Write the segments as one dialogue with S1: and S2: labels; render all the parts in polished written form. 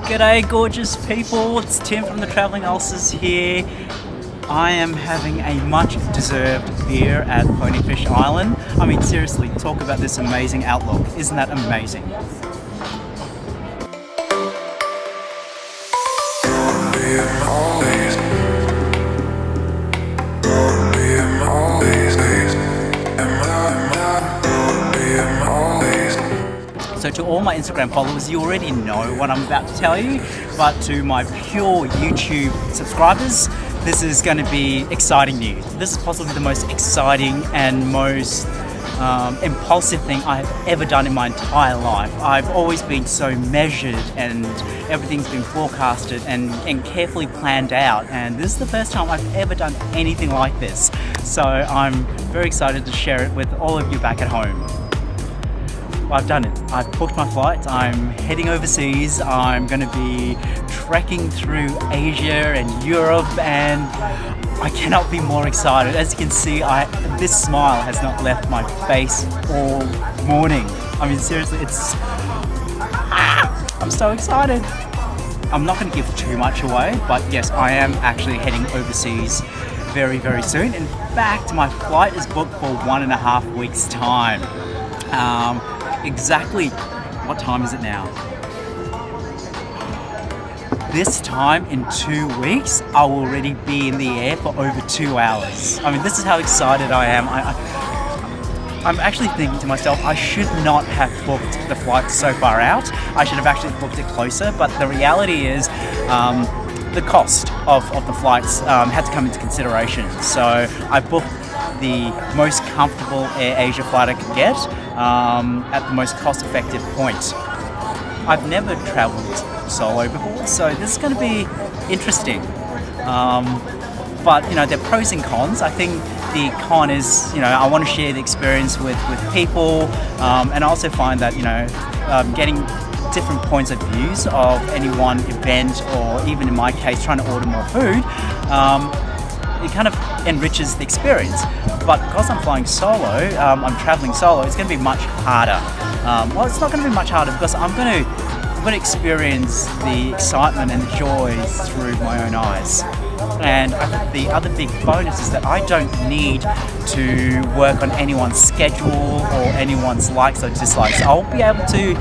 S1: G'day gorgeous people, it's Tim from the Travelling Ulcers here. I am having a much deserved beer at Ponyfish Island. I mean seriously, talk about this amazing outlook, isn't that amazing? So to all my Instagram followers, you already know what I'm about to tell you, but to my pure YouTube subscribers, this is going to be exciting news. This is possibly the most exciting and most impulsive thing I have ever done in my entire life. I've always been so measured and everything's been forecasted and carefully planned out, and this is the first time I've ever done anything like this. So I'm very excited to share it with all of you back at home. I've done it. I've booked my flight. I'm heading overseas. I'm going to be trekking through Asia and Europe, and I cannot be more excited. As you can see, this smile has not left my face all morning. I mean, seriously, I'm so excited. I'm not going to give too much away, but yes, I am actually heading overseas very, very soon. In fact, my flight is booked for 1.5 weeks' time. Exactly, what time is it now? This time in 2 weeks, I will already be in the air for over 2 hours. I mean, this is how excited I am. I'm actually thinking to myself, I should not have booked the flight so far out. I should have actually booked it closer, but the reality is, the cost of the flights had to come into consideration. So I booked the most comfortable Air Asia flight I could get at the most cost-effective point. I've never travelled solo before, so this is going to be interesting. But you know, there are pros and cons. I think the con is, you know, I want to share the experience with people, and I also find that, you know, getting different points of views of any one event, or even in my case trying to order more food, it kind of enriches the experience. But because I'm flying solo, I'm traveling solo, it's going to be much harder. Well, it's not going to be much harder because I'm going to experience the excitement and the joys through my own eyes. And I think the other big bonus is that I don't need to work on anyone's schedule or anyone's likes or dislikes. I'll be able to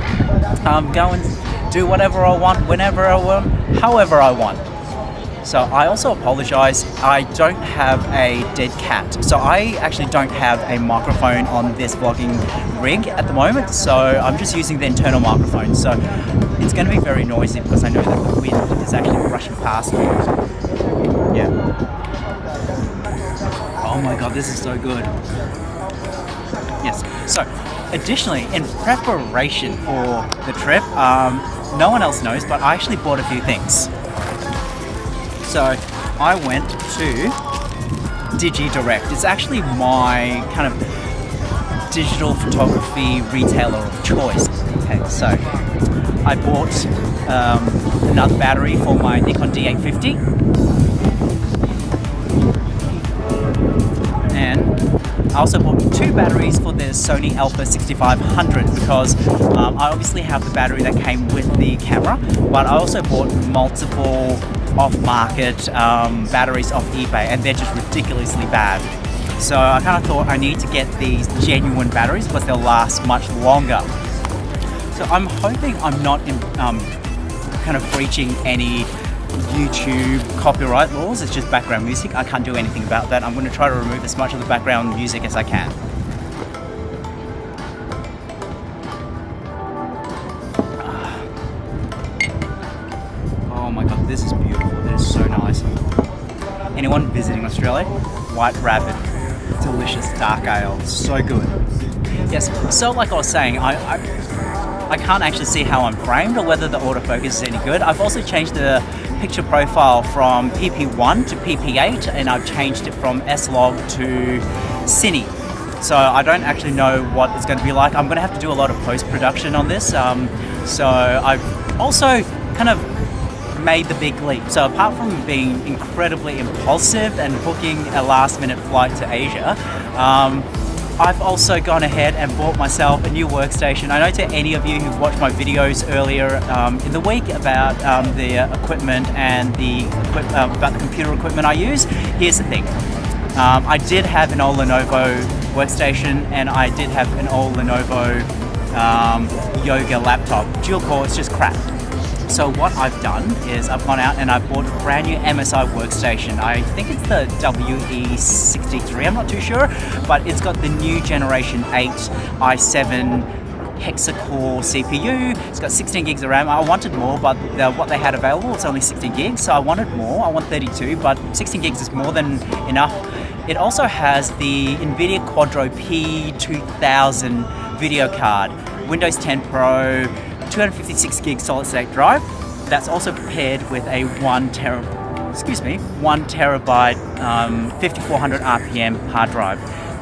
S1: go and do whatever I want, whenever I want, however I want. So I also apologize, I don't have a dead cat. So I actually don't have a microphone on this vlogging rig at the moment, so I'm just using the internal microphone. So it's going to be very noisy because I know that the wind is actually rushing past me. Yeah. Oh my god, this is so good. Yes, so additionally, in preparation for the trip, no one else knows, but I actually bought a few things. So I went to DigiDirect. It's actually my kind of digital photography retailer of choice. Okay, so I bought another battery for my Nikon D850, and I also bought 2 batteries for the Sony Alpha 6500 because I obviously have the battery that came with the camera, but I also bought multiple off-market batteries off eBay, and they're just ridiculously bad. So I kind of thought I need to get these genuine batteries because they'll last much longer. So I'm hoping I'm not kind of breaching any YouTube copyright laws. It's just background music. I can't do anything about that. I'm going to try to remove as much of the background music as I can. Oh my god, this is beautiful. It is so nice. Anyone visiting Australia? White Rabbit, delicious dark ale, so good. Yes, so like I was saying, I can't actually see how I'm framed or whether the autofocus is any good. I've also changed the picture profile from PP1 to PP8, and I've changed it from S-Log to Cine. So I don't actually know what it's going to be like. I'm going to have to do a lot of post-production on this. So I've also kind of made the big leap. So apart from being incredibly impulsive and booking a last-minute flight to Asia, I've also gone ahead and bought myself a new workstation. I know to any of you who've watched my videos earlier in the week about the equipment and about the computer equipment I use, here's the thing. I did have an old Lenovo workstation, and I did have an old Lenovo Yoga laptop. Dual core, it's just crap. So what I've done is I've gone out and I've bought a brand new MSI workstation. I think it's the WE63, I'm not too sure, but it's got the new Generation 8 i7 hexa-core CPU. It's got 16 gigs of RAM. I wanted more, but what they had available was only 16 gigs, so I wanted more. I want 32, but 16 gigs is more than enough. It also has the NVIDIA Quadro P2000 video card, Windows 10 Pro, 256 gig solid state drive. That's also paired with a 1 terabyte 5400 RPM hard drive.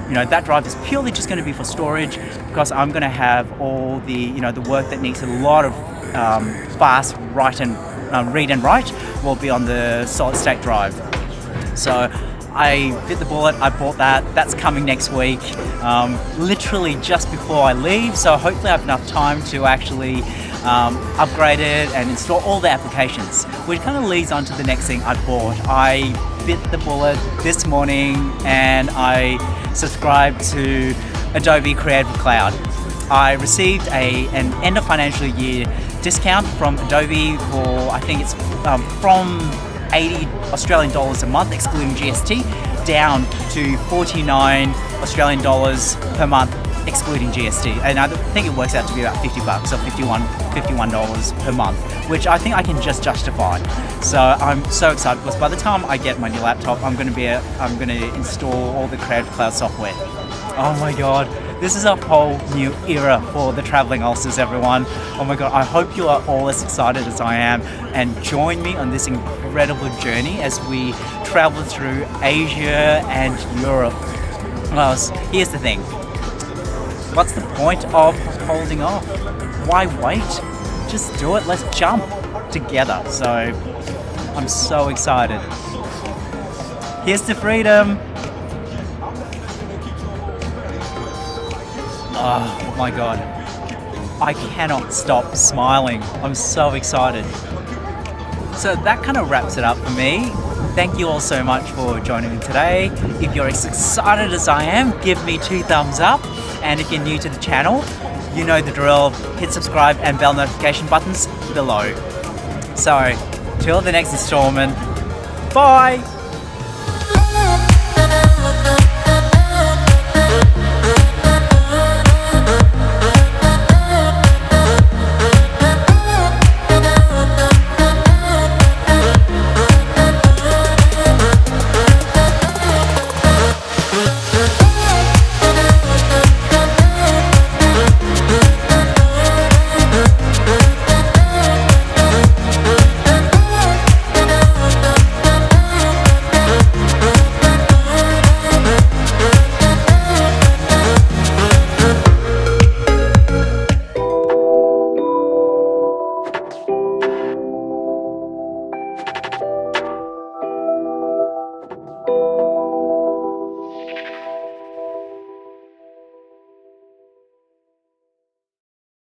S1: You know, that drive is purely just going to be for storage, because I'm going to have all the the work that needs a lot of fast read and write will be on the solid state drive. So I bit the bullet, I bought that. That's coming next week, literally just before I leave, so hopefully I have enough time to actually upgrade it and install all the applications, which kind of leads on to the next thing I bought. I bit the bullet this morning and I subscribed to Adobe Creative Cloud. I received an end of financial year discount from Adobe for, I think it's from 80 Australian dollars a month, excluding GST, down to 49 Australian dollars per month, excluding GST. And I think it works out to be about 50 bucks or $51 per month, which I think I can just justify. So I'm so excited, because by the time I get my new laptop, I'm going to install all the Creative Cloud software. Oh my God. This is a whole new era for the traveling ulcers, everyone. Oh my God, I hope you are all as excited as I am, and join me on this incredible journey as we travel through Asia and Europe. Well, here's the thing. What's the point of holding off? Why wait? Just do it, let's jump together. So, I'm so excited. Here's to freedom. Oh my God, I cannot stop smiling. I'm so excited. So that kind of wraps it up for me. Thank you all so much for joining me today. If you're as excited as I am, give me 2 thumbs up. And if you're new to the channel, you know the drill. Hit subscribe and bell notification buttons below. So, till the next installment, bye!